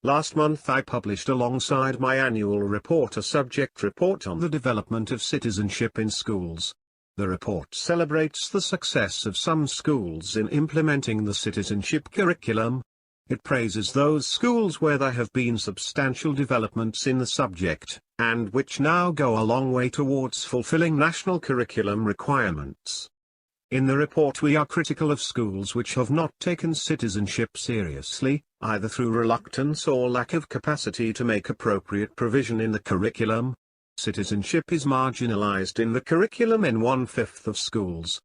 Last month I published alongside my annual report a subject report on the development of citizenship in schools. The report celebrates the success of some schools in implementing the citizenship curriculum. It praises those schools where there have been substantial developments in the subject, and which now go a long way towards fulfilling national curriculum requirements. In the report we are critical of schools which have not taken citizenship seriously, either through reluctance or lack of capacity to make appropriate provision in the curriculum. Citizenship is marginalized in the curriculum in 1/5 of schools.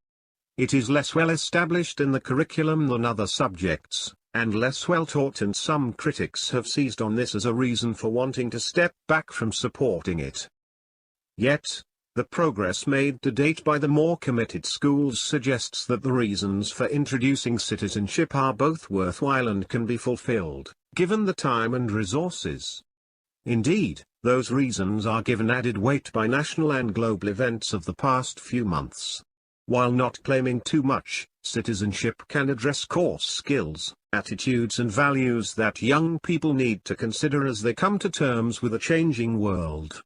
It is less well established in the curriculum than other subjects, and less well taught, and some critics have seized on this as a reason for wanting to step back from supporting it. Yet, the progress made to date by the more committed schools suggests that the reasons for introducing citizenship are both worthwhile and can be fulfilled, given the time and resources. Indeed, those reasons are given added weight by national and global events of the past few months. While not claiming too much, citizenship can address core skills, attitudes and values that young people need to consider as they come to terms with a changing world.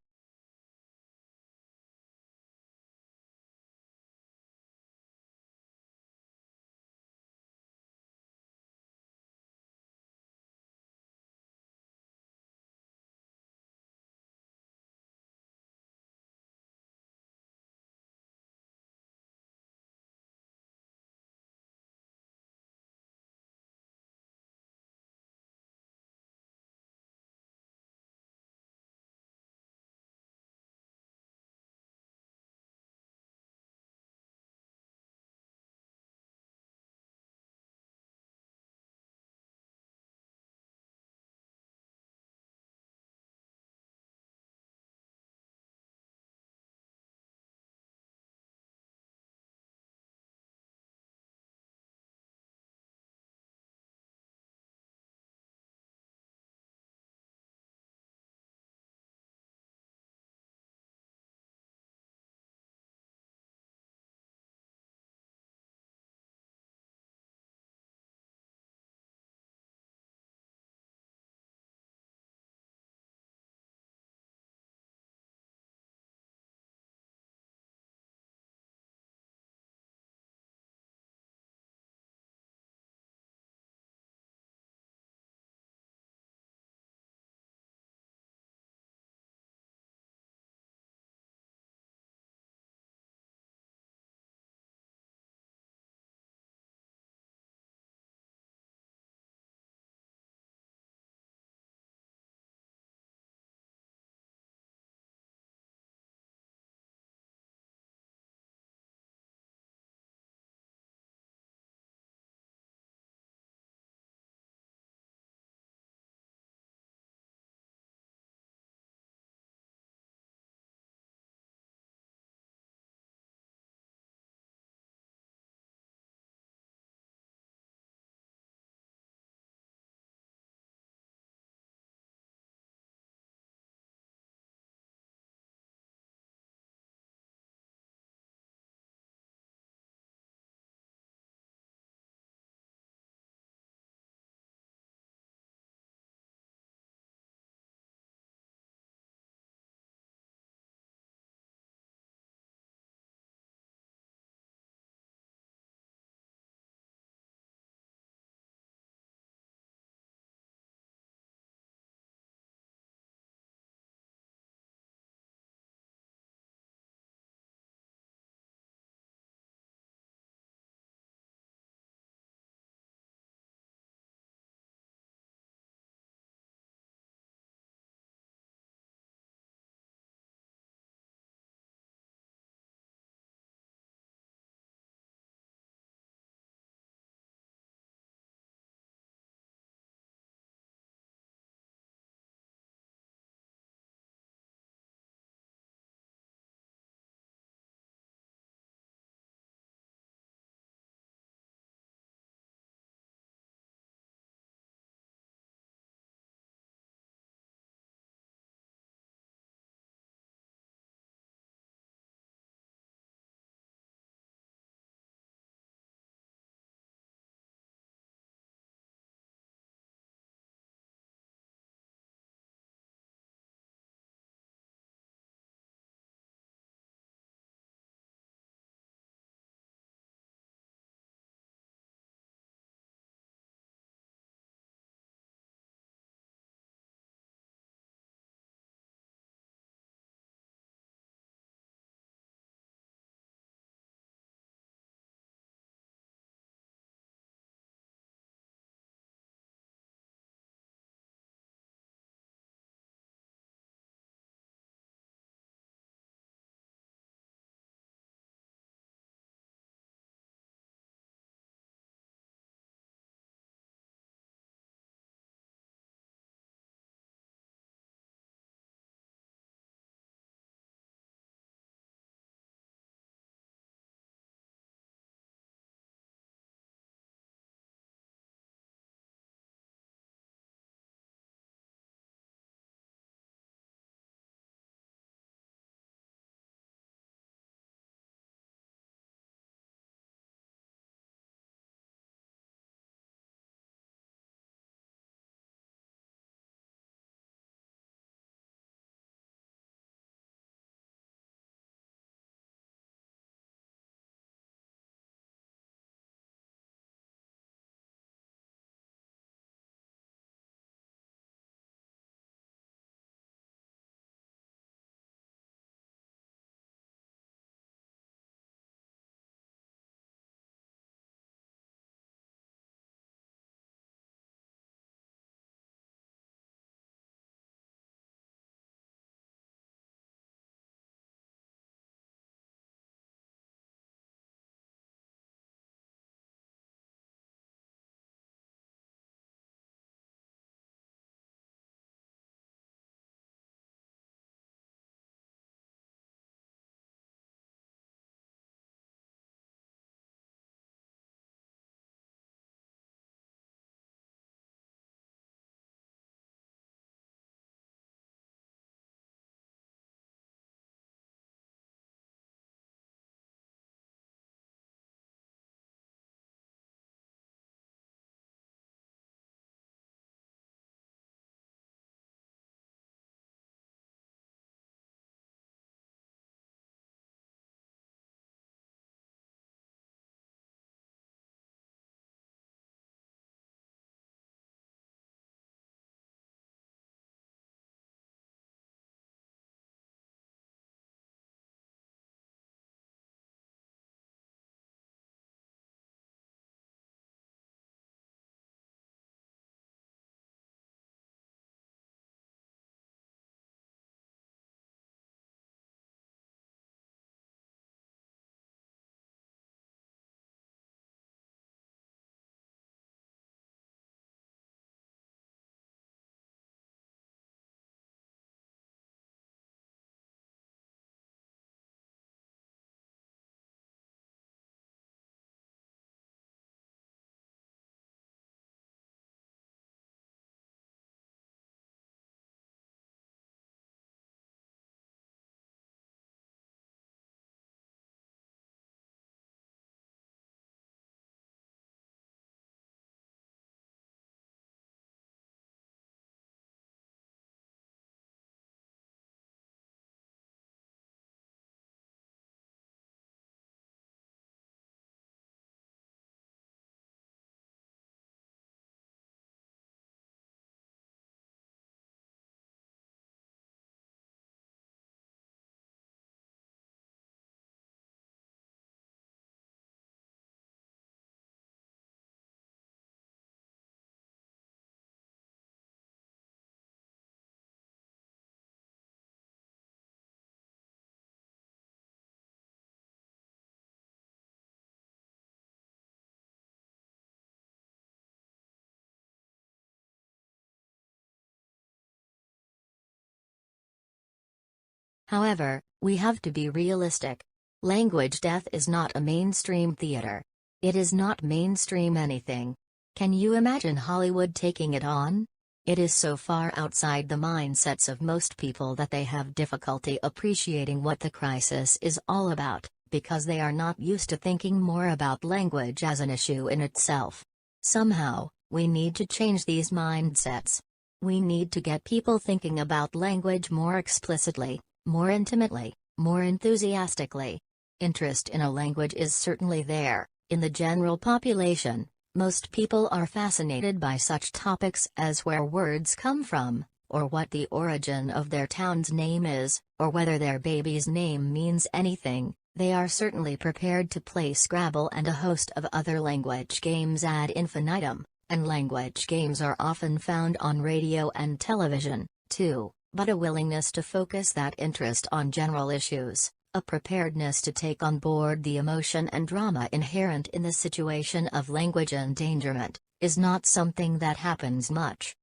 However, we have to be realistic. Language death is not a mainstream theater. It is not mainstream anything. Can you imagine Hollywood taking it on? It is so far outside the mindsets of most people that they have difficulty appreciating what the crisis is all about, because they are not used to thinking more about language as an issue in itself. Somehow, we need to change these mindsets. We need to get people thinking about language more explicitly, more intimately, more enthusiastically. Interest in a language is certainly there, in the general population. Most people are fascinated by such topics as where words come from, or what the origin of their town's name is, or whether their baby's name means anything. They are certainly prepared to play Scrabble and a host of other language games ad infinitum, and language games are often found on radio and television, too, but a willingness to focus that interest on general issues, a preparedness to take on board the emotion and drama inherent in the situation of language endangerment, is not something that happens much.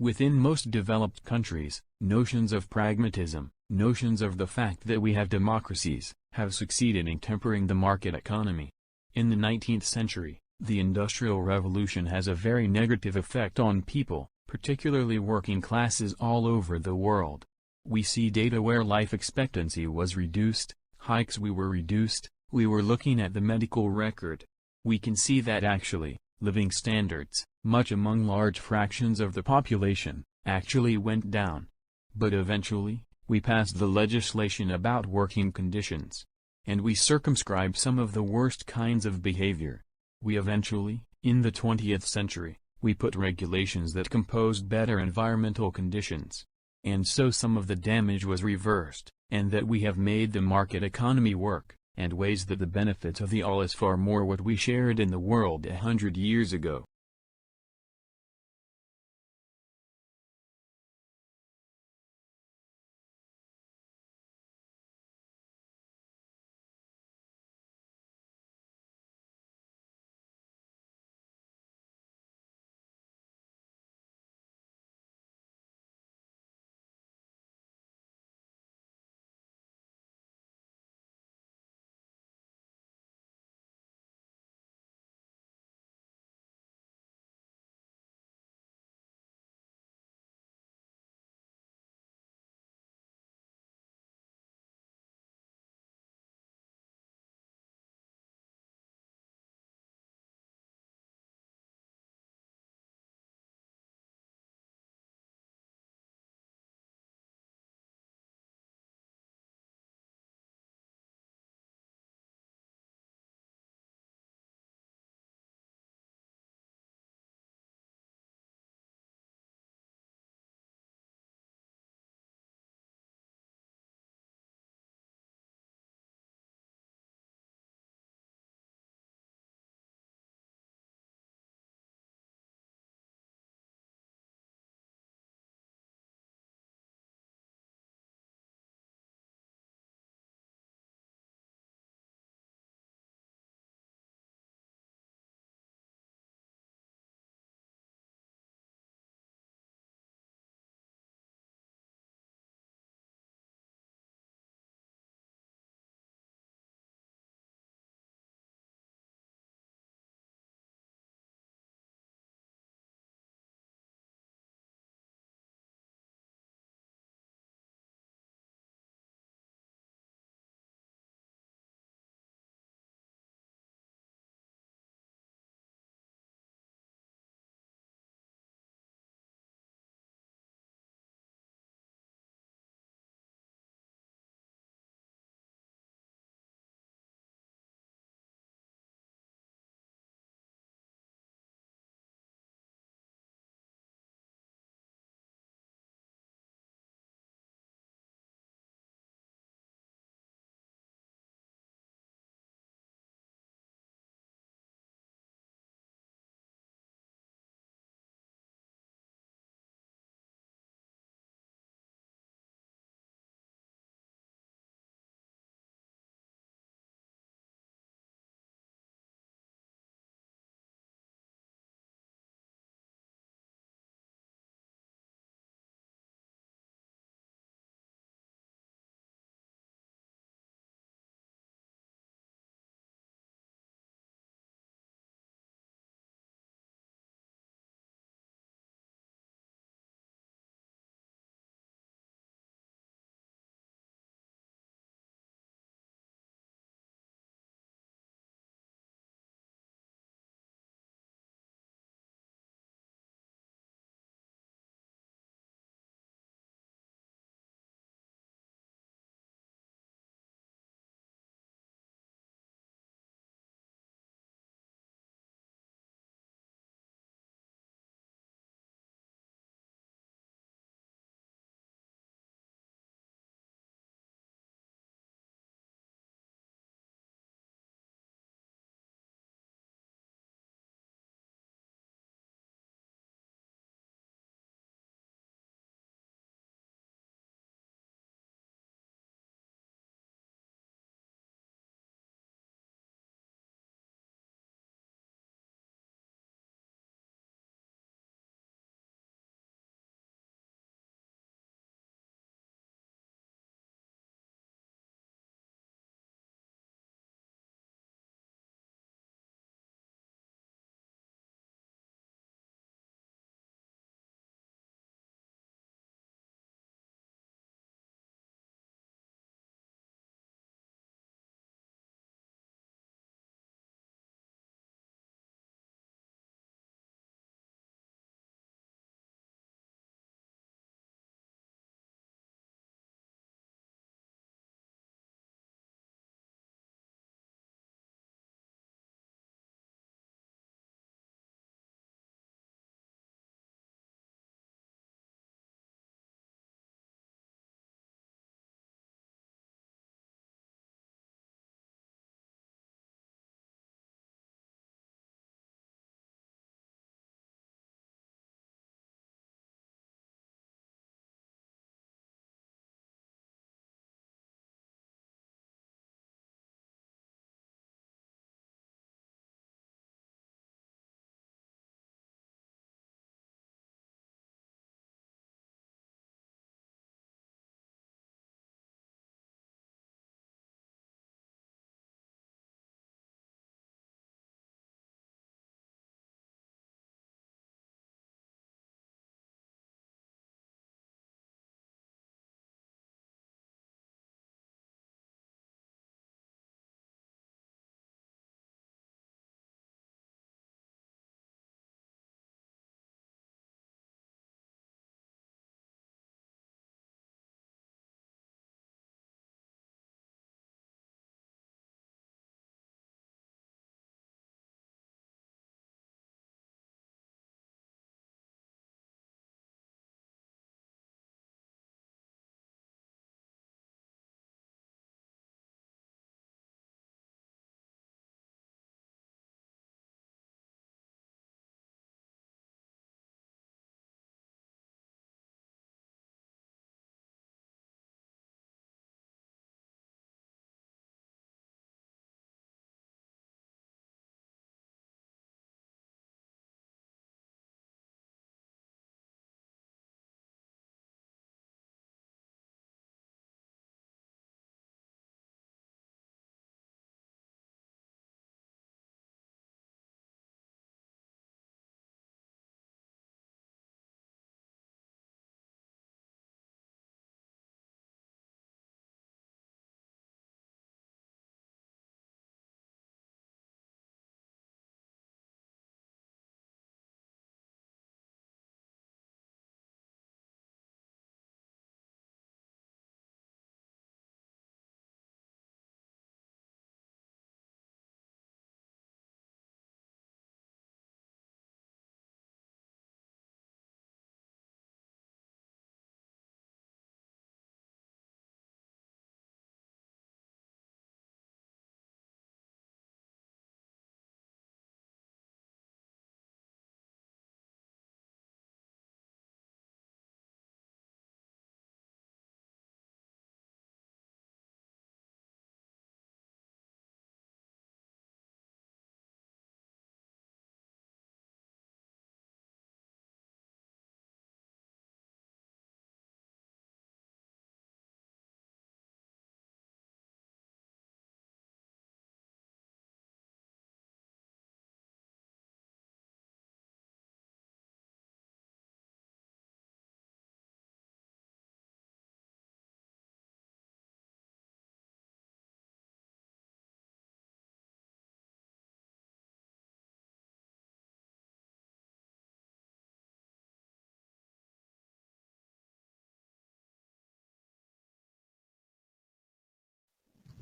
Within most developed countries, notions of pragmatism, notions of the fact that we have democracies, have succeeded in tempering the market economy. In the 19th century, the Industrial Revolution has a very negative effect on people, particularly working classes all over the world. We see data where life expectancy was reduced, hikes we were reduced, we were looking at the medical record. We can see that actually, living standards, much among large fractions of the population, actually went down. But eventually, we passed the legislation about working conditions. And we circumscribed some of the worst kinds of behavior. We eventually, in the 20th century, we put regulations that composed better environmental conditions. And so some of the damage was reversed, and that we have made the market economy work, and ways that the benefits of the all is far more what we shared in the world 100 years ago.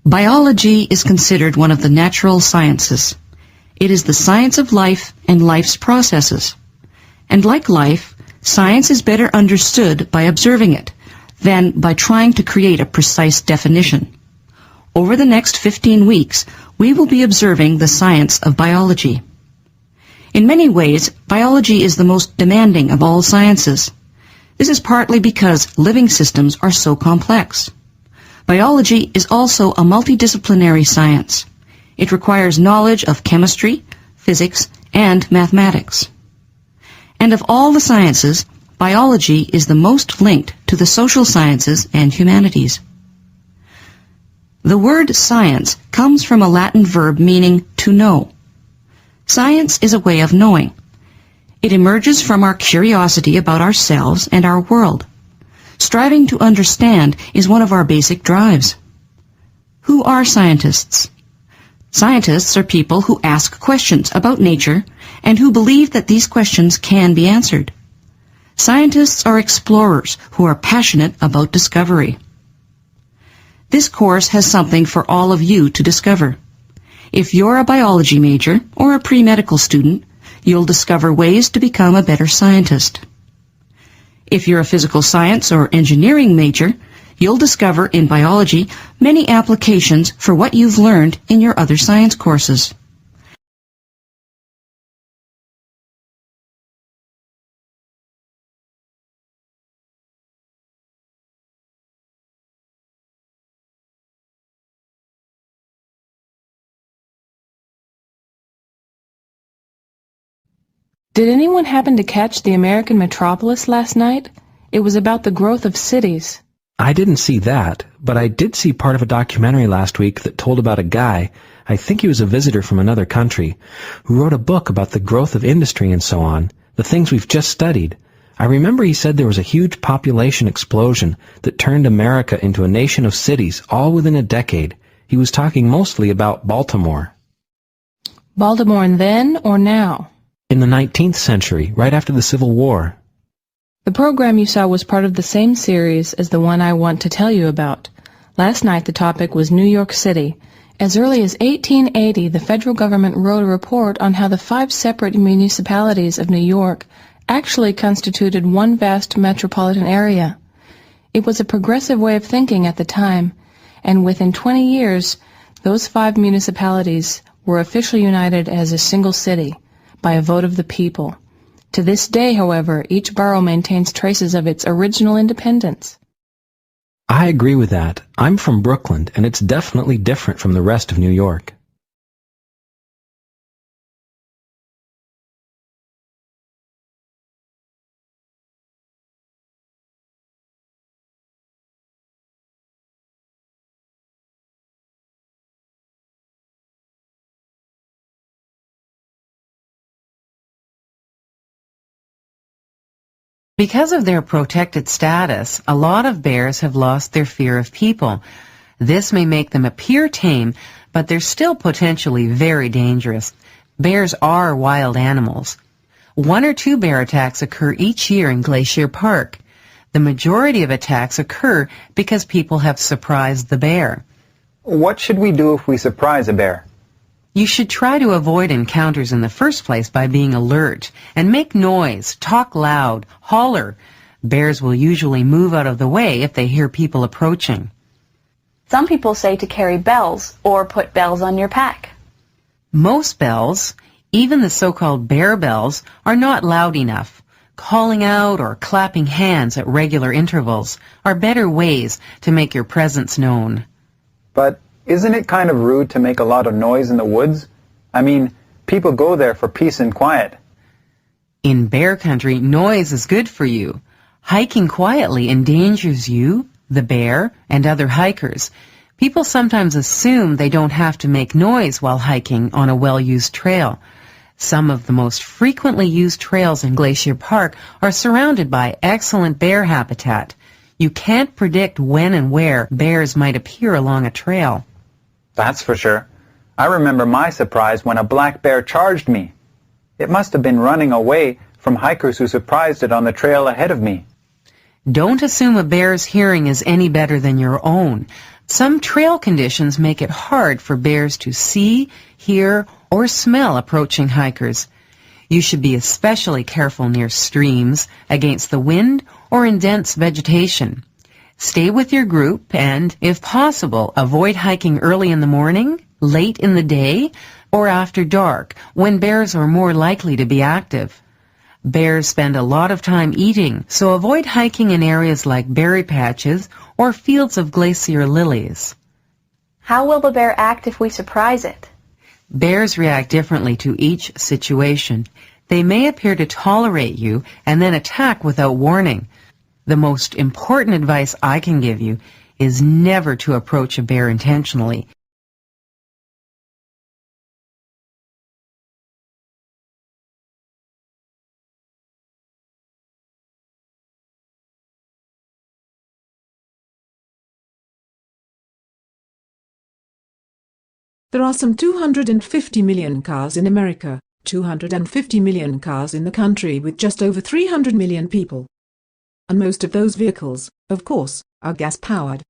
Biology is considered one of the natural sciences. It is the science of life and life's processes. And like life, science is better understood by observing it than by trying to create a precise definition. Over the next 15 weeks, we will be observing the science of biology. In many ways, biology is the most demanding of all sciences. This is partly because living systems are so complex. Biology is also a multidisciplinary science. It requires knowledge of chemistry, physics, and mathematics. And of all the sciences, biology is the most linked to the social sciences and humanities. The word science comes from a Latin verb meaning to know. Science is a way of knowing. It emerges from our curiosity about ourselves and our world. Striving to understand is one of our basic drives. Who are scientists? Scientists are people who ask questions about nature and who believe that these questions can be answered. Scientists are explorers who are passionate about discovery. This course has something for all of you to discover. If you're a biology major or a pre-medical student, you'll discover ways to become a better scientist. If you're a physical science or engineering major, you'll discover in biology many applications for what you've learned in your other science courses. Did anyone happen to catch the American metropolis last night? It was about the growth of cities. I didn't see that, but I did see part of a documentary last week that told about a guy, I think he was a visitor from another country, who wrote a book about the growth of industry and so on, the things we've just studied. I remember he said there was a huge population explosion that turned America into a nation of cities all within a decade. He was talking mostly about Baltimore. Baltimore then or now? In the 19th century, right after the Civil War. The program you saw was part of the same series as the one I want to tell you about. Last night the topic was New York City. As early as 1880, the federal government wrote a report on how the 5 separate municipalities of New York actually constituted one vast metropolitan area. It was a progressive way of thinking at the time, and within 20 years, those 5 municipalities were officially united as a single city by a vote of the people. To this day, however, each borough maintains traces of its original independence. I agree with that. I'm from Brooklyn, and it's definitely different from the rest of New York. Because of their protected status, a lot of bears have lost their fear of people. This may make them appear tame, but they're still potentially very dangerous. Bears are wild animals. 1 or 2 bear attacks occur each year in Glacier Park. The majority of attacks occur because people have surprised the bear. What should we do if we surprise a bear? You should try to avoid encounters in the first place by being alert and make noise, talk loud, holler. Bears will usually move out of the way if they hear people approaching. Some people say to carry bells or put bells on your pack. Most bells, even the so-called bear bells, are not loud enough. Calling out or clapping hands at regular intervals are better ways to make your presence known. But isn't it kind of rude to make a lot of noise in the woods? I mean, people go there for peace and quiet. In bear country, noise is good for you. Hiking quietly endangers you, the bear, and other hikers. People sometimes assume they don't have to make noise while hiking on a well-used trail. Some of the most frequently used trails in Glacier Park are surrounded by excellent bear habitat. You can't predict when and where bears might appear along a trail. That's for sure. I remember my surprise when a black bear charged me. It must have been running away from hikers who surprised it on the trail ahead of me. Don't assume a bear's hearing is any better than your own. Some trail conditions make it hard for bears to see, hear, or smell approaching hikers. You should be especially careful near streams, against the wind, or in dense vegetation. Stay with your group and, if possible, avoid hiking early in the morning, late in the day, or after dark, when bears are more likely to be active. Bears spend a lot of time eating, so avoid hiking in areas like berry patches or fields of glacier lilies. How will the bear act if we surprise it? Bears react differently to each situation. They may appear to tolerate you and then attack without warning. The most important advice I can give you is never to approach a bear intentionally. There are some 250 million cars in America, 250 million cars in the country with just over 300 million people. And most of those vehicles, of course, are gas-powered.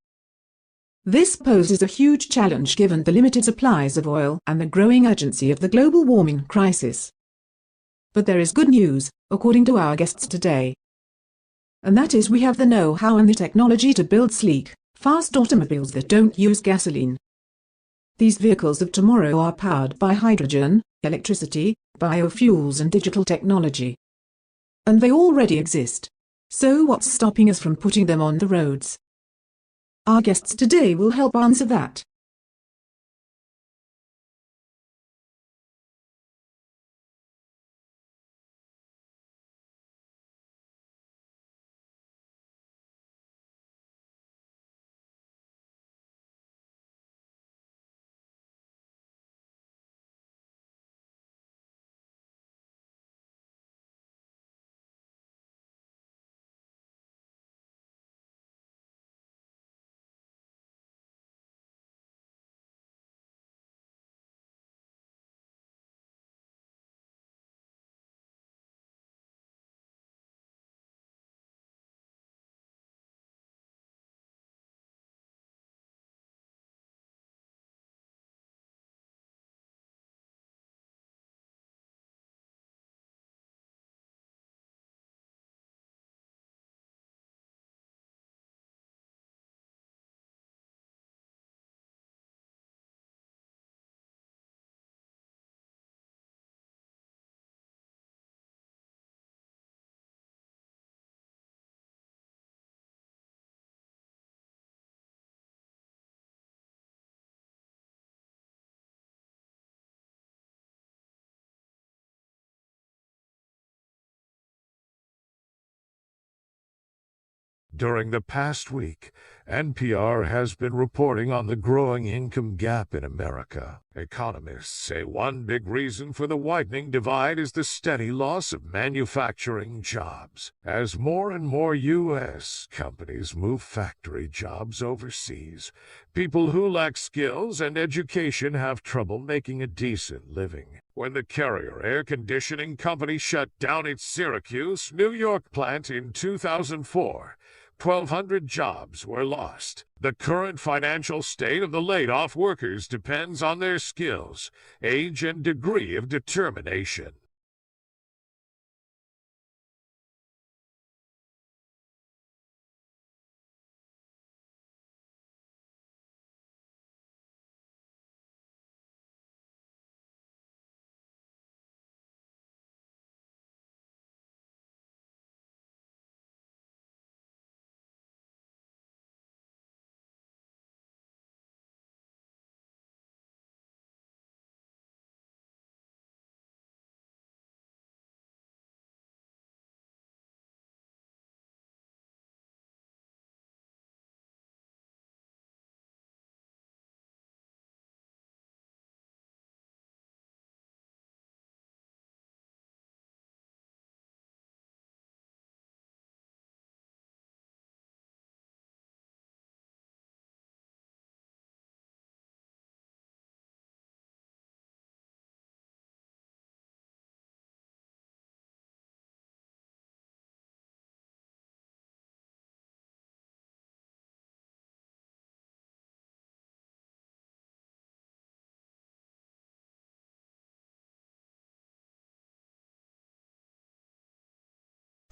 This poses a huge challenge given the limited supplies of oil and the growing urgency of the global warming crisis. But there is good news, according to our guests today. And that is we have the know-how and the technology to build sleek, fast automobiles that don't use gasoline. These vehicles of tomorrow are powered by hydrogen, electricity, biofuels and digital technology. And they already exist. So what's stopping us from putting them on the roads? Our guests today will help answer that. During the past week, NPR has been reporting on the growing income gap in America. Economists say one big reason for the widening divide is the steady loss of manufacturing jobs, as more and more U.S. companies move factory jobs overseas. People who lack skills and education have trouble making a decent living. When the Carrier Air Conditioning Company shut down its Syracuse, New York plant in 2004, 1,200 jobs were lost. The current financial state of the laid-off workers depends on their skills, age, and degree of determination.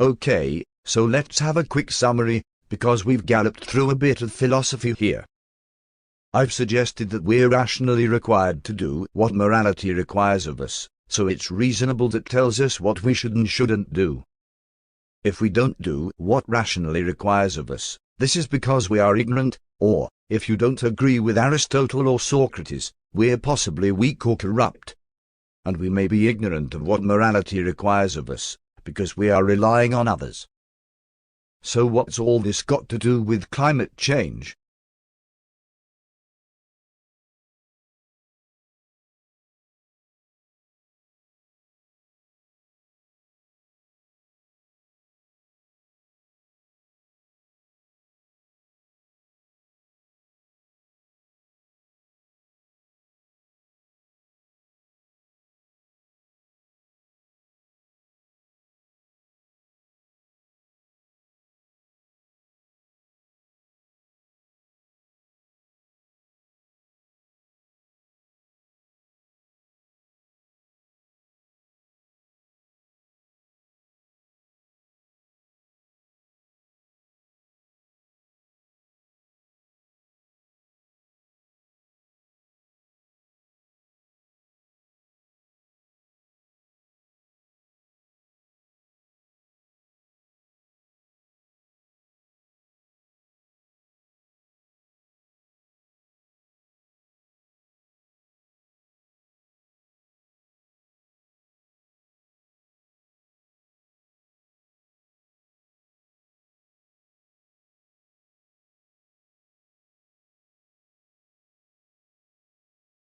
Okay, so let's have a quick summary, because we've galloped through a bit of philosophy here. I've suggested that we're rationally required to do what morality requires of us, so it's reasonable that tells us what we should and shouldn't do. If we don't do what rationally requires of us, this is because we are ignorant, or, if you don't agree with Aristotle or Socrates, we're possibly weak or corrupt. And we may be ignorant of what morality requires of us, because we are relying on others. So what's all this got to do with climate change?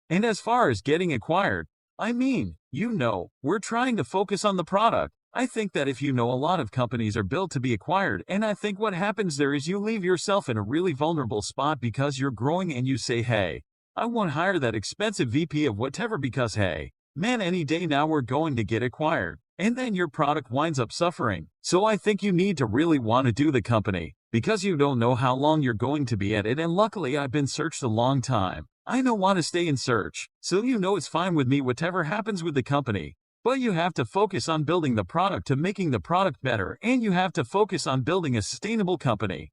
And as far as getting acquired, I mean, we're trying to focus on the product. I think that if a lot of companies are built to be acquired, and I think what happens there is you leave yourself in a really vulnerable spot because you're growing and you say, hey, I won't hire that expensive VP of whatever because, hey, man, any day now we're going to get acquired. And then your product winds up suffering. So I think you need to really want to do the company, because you don't know how long you're going to be at it, and luckily I've been searched a long time. I don't want to stay in search, so it's fine with me whatever happens with the company. But you have to focus on building the product to making the product better, and you have to focus on building a sustainable company.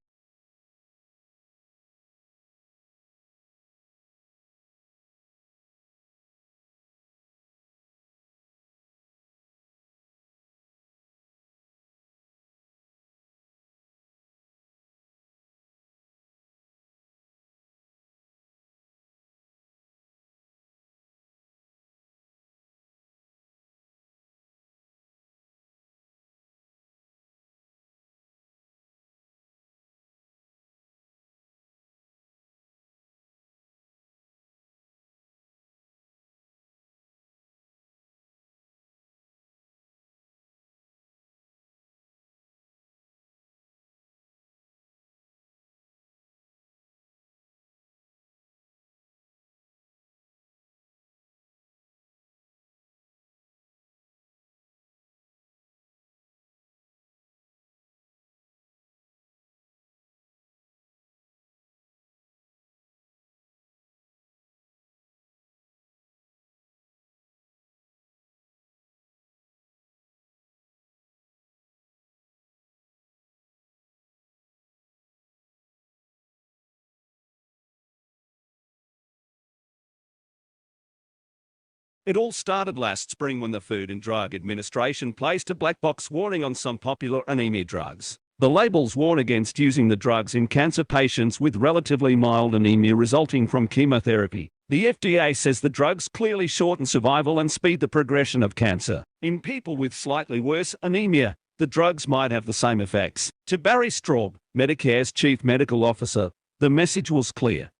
It all started last spring when the Food and Drug Administration placed a black box warning on some popular anemia drugs. The labels warn against using the drugs in cancer patients with relatively mild anemia resulting from chemotherapy. The FDA says the drugs clearly shorten survival and speed the progression of cancer. In people with slightly worse anemia, the drugs might have the same effects. To Barry Straub, Medicare's chief medical officer, the message was clear.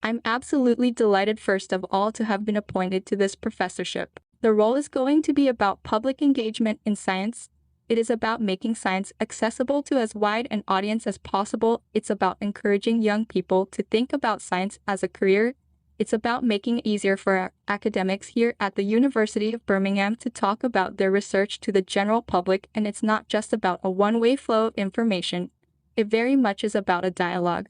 I'm absolutely delighted first of all to have been appointed to this professorship. The role is going to be about public engagement in science. It is about making science accessible to as wide an audience as possible. It's about encouraging young people to think about science as a career. It's about making it easier for academics here at the University of Birmingham to talk about their research to the general public, and it's not just about a one-way flow of information. It very much is about a dialogue.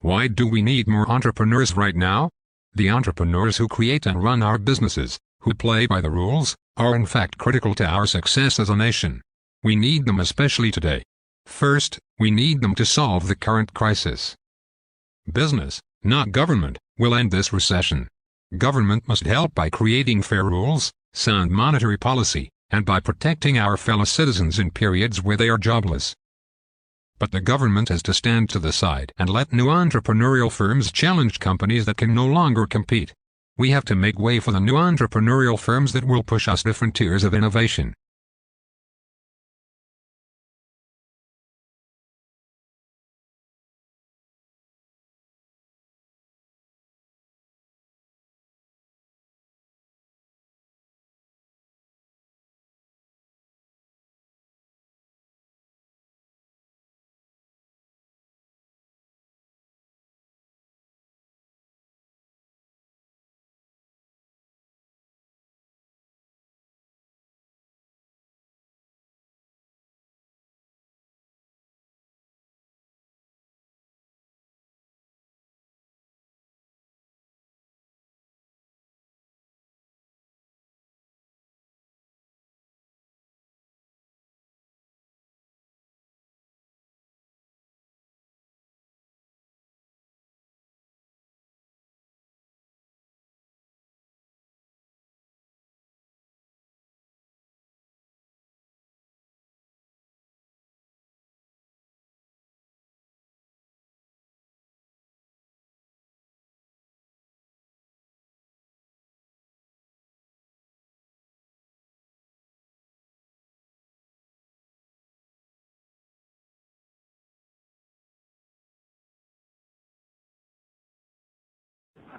Why do we need more entrepreneurs right now? The entrepreneurs who create and run our businesses, who play by the rules, are in fact critical to our success as a nation. We need them especially today. First, we need them to solve the current crisis. Business, not government, will end this recession. Government must help by creating fair rules, sound monetary policy, and by protecting our fellow citizens in periods where they are jobless. But the government has to stand to the side and let new entrepreneurial firms challenge companies that can no longer compete. We have to make way for the new entrepreneurial firms that will push us to frontiers of innovation.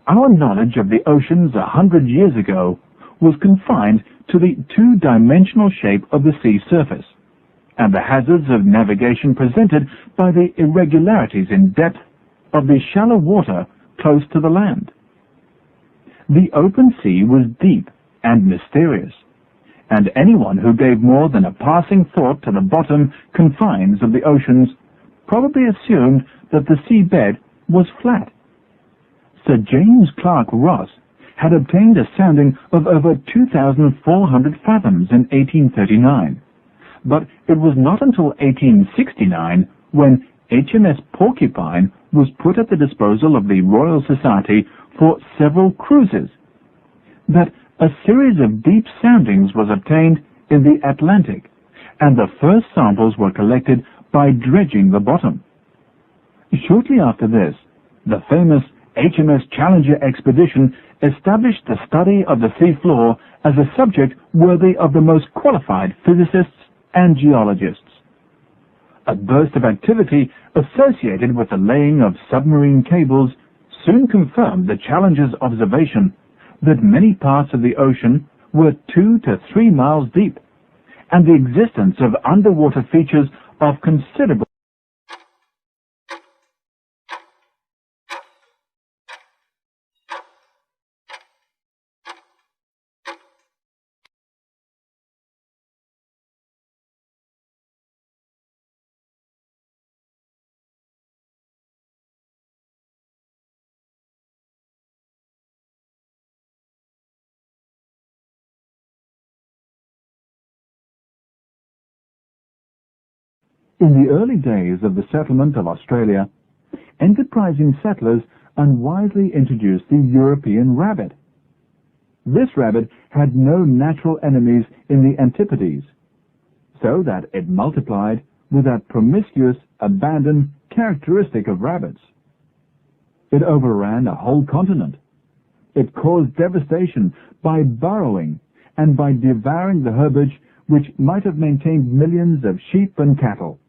Our knowledge of the oceans 100 years ago was confined to the two-dimensional shape of the sea surface, and the hazards of navigation presented by the irregularities in depth of the shallow water close to the land. The open sea was deep and mysterious, and anyone who gave more than a passing thought to the bottom confines of the oceans probably assumed that the seabed was flat. Sir James Clark Ross had obtained a sounding of over 2,400 fathoms in 1839, but it was not until 1869, when HMS Porcupine was put at the disposal of the Royal Society for several cruises, that a series of deep soundings was obtained in the Atlantic, and the first samples were collected by dredging the bottom. Shortly after this, the famous HMS Challenger expedition established the study of the sea floor as a subject worthy of the most qualified physicists and geologists. A burst of activity associated with the laying of submarine cables soon confirmed the Challenger's observation that many parts of the ocean were 2 to 3 miles deep, and the existence of underwater features of considerable In the early days of the settlement of Australia, enterprising settlers unwisely introduced the European rabbit. This rabbit had no natural enemies in the Antipodes, so that it multiplied with that promiscuous, abandoned characteristic of rabbits. It overran a whole continent. It caused devastation by burrowing and by devouring the herbage which might have maintained millions of sheep and cattle.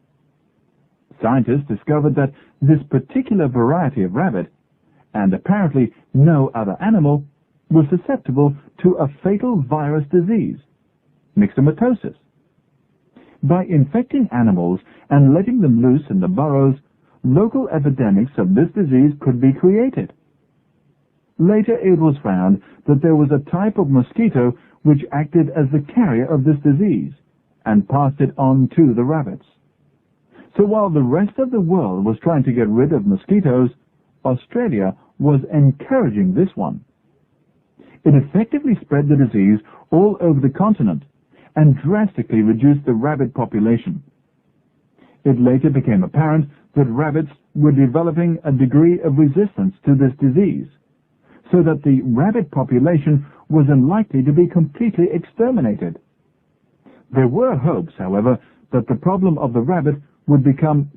Scientists discovered that this particular variety of rabbit, and apparently no other animal, was susceptible to a fatal virus disease, myxomatosis. By infecting animals and letting them loose in the burrows, local epidemics of this disease could be created. Later it was found that there was a type of mosquito which acted as the carrier of this disease and passed it on to the rabbits. So while the rest of the world was trying to get rid of mosquitoes, Australia was encouraging this one. It effectively spread the disease all over the continent and drastically reduced the rabbit population. It later became apparent that rabbits were developing a degree of resistance to this disease, so that the rabbit population was unlikely to be completely exterminated. There were hopes, however, that the problem of the rabbit would become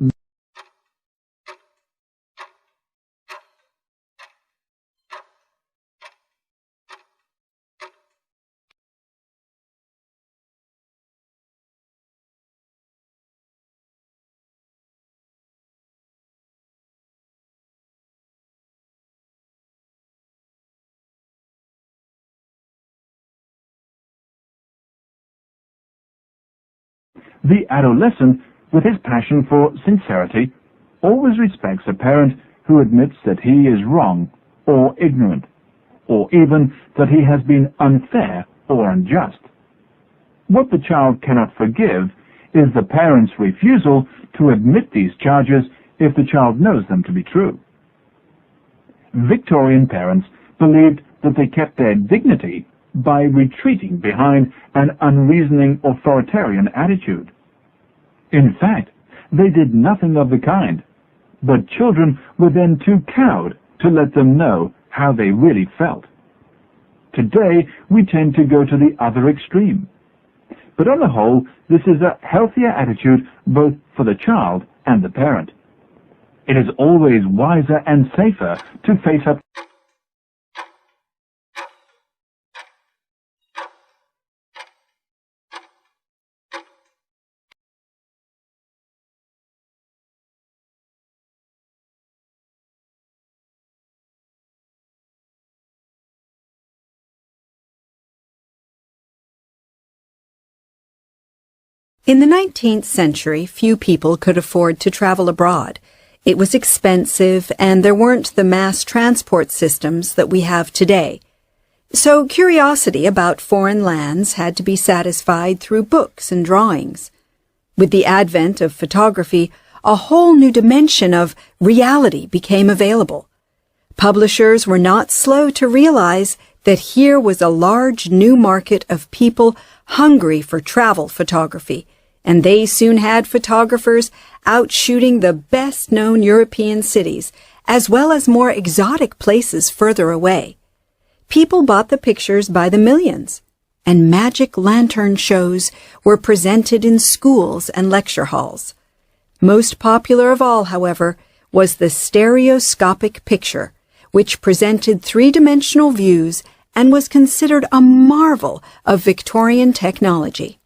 the adolescent, with his passion for sincerity, always respects a parent who admits that he is wrong or ignorant, or even that he has been unfair or unjust. What the child cannot forgive is the parent's refusal to admit these charges if the child knows them to be true. Victorian parents believed that they kept their dignity by retreating behind an unreasoning authoritarian attitude. In fact, they did nothing of the kind, but children were then too cowed to let them know how they really felt. Today, we tend to go to the other extreme. But on the whole, this is a healthier attitude both for the child and the parent. It is always wiser and safer to face up In the 19th century, few people could afford to travel abroad. It was expensive, and there weren't the mass transport systems that we have today. So curiosity about foreign lands had to be satisfied through books and drawings. With the advent of photography, a whole new dimension of reality became available. Publishers were not slow to realize that here was a large new market of people hungry for travel photography, and they soon had photographers out shooting the best-known European cities, as well as more exotic places further away. People bought the pictures by the millions, and magic lantern shows were presented in schools and lecture halls. Most popular of all, however, was the stereoscopic picture, which presented three-dimensional views and was considered a marvel of Victorian technology.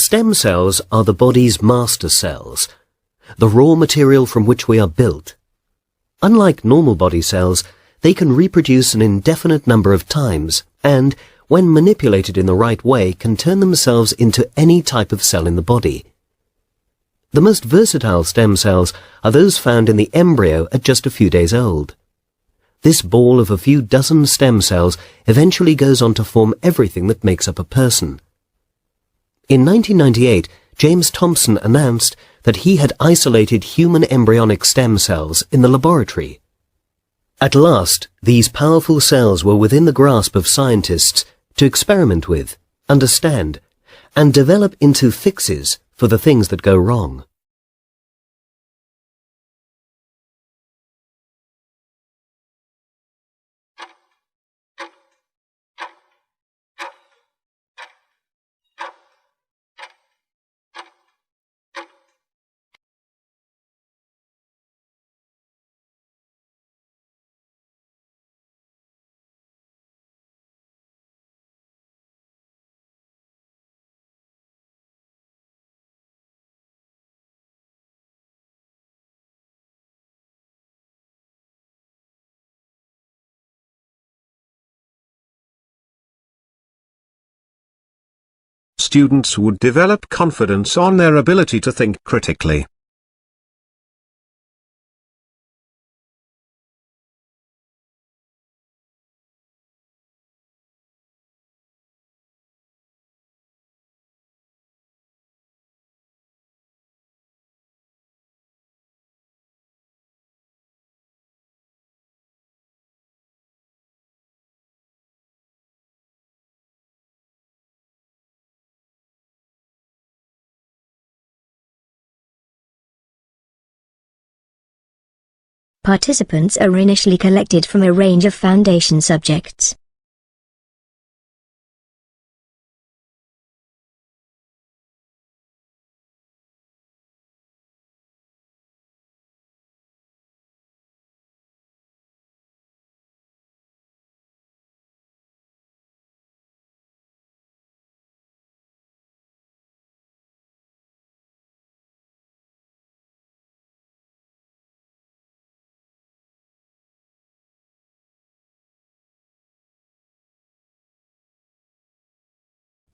stem cells are the body's master cells, the raw material from which we are built. Unlike normal body cells, they can reproduce an indefinite number of times and, when manipulated in the right way, can turn themselves into any type of cell in the body. The most versatile stem cells are those found in the embryo at just a few days old. This ball of a few dozen stem cells eventually goes on to form everything that makes up a person. In 1998, James Thomson announced that he had isolated human embryonic stem cells in the laboratory. At last, these powerful cells were within the grasp of scientists to experiment with, understand, and develop into fixes for the things that go wrong. Students would develop confidence on their ability to think critically. Participants are initially collected from a range of foundation subjects.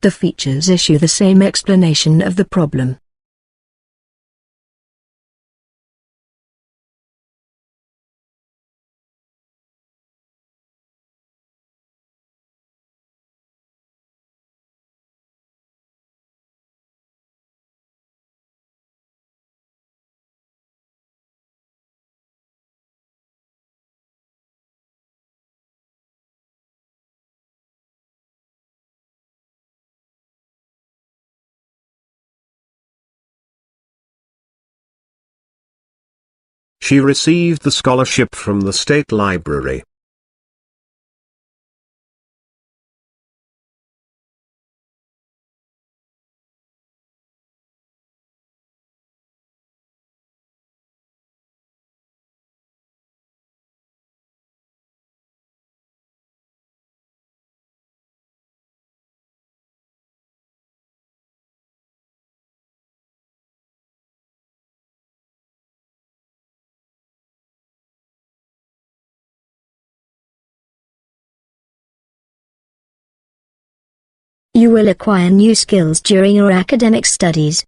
The features issue the same explanation of the problem. She received the scholarship from the State Library. You will acquire new skills during your academic studies.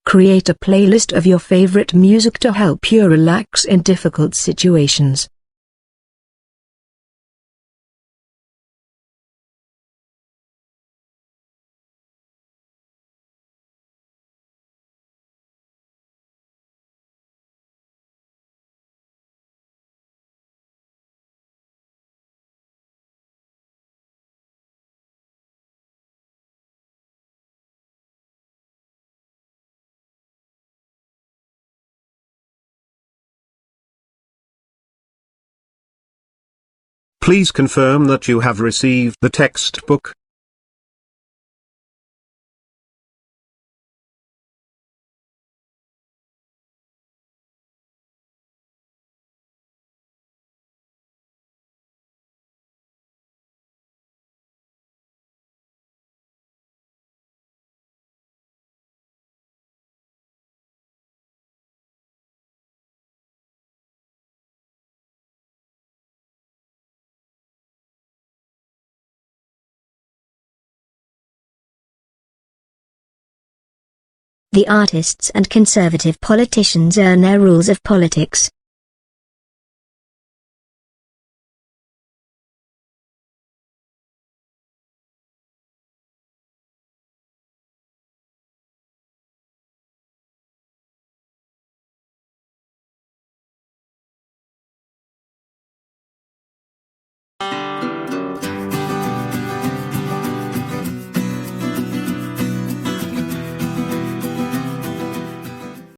Create a playlist of your favorite music to help you relax in difficult situations. Please confirm that you have received the textbook. The artists and conservative politicians earn their rules of politics.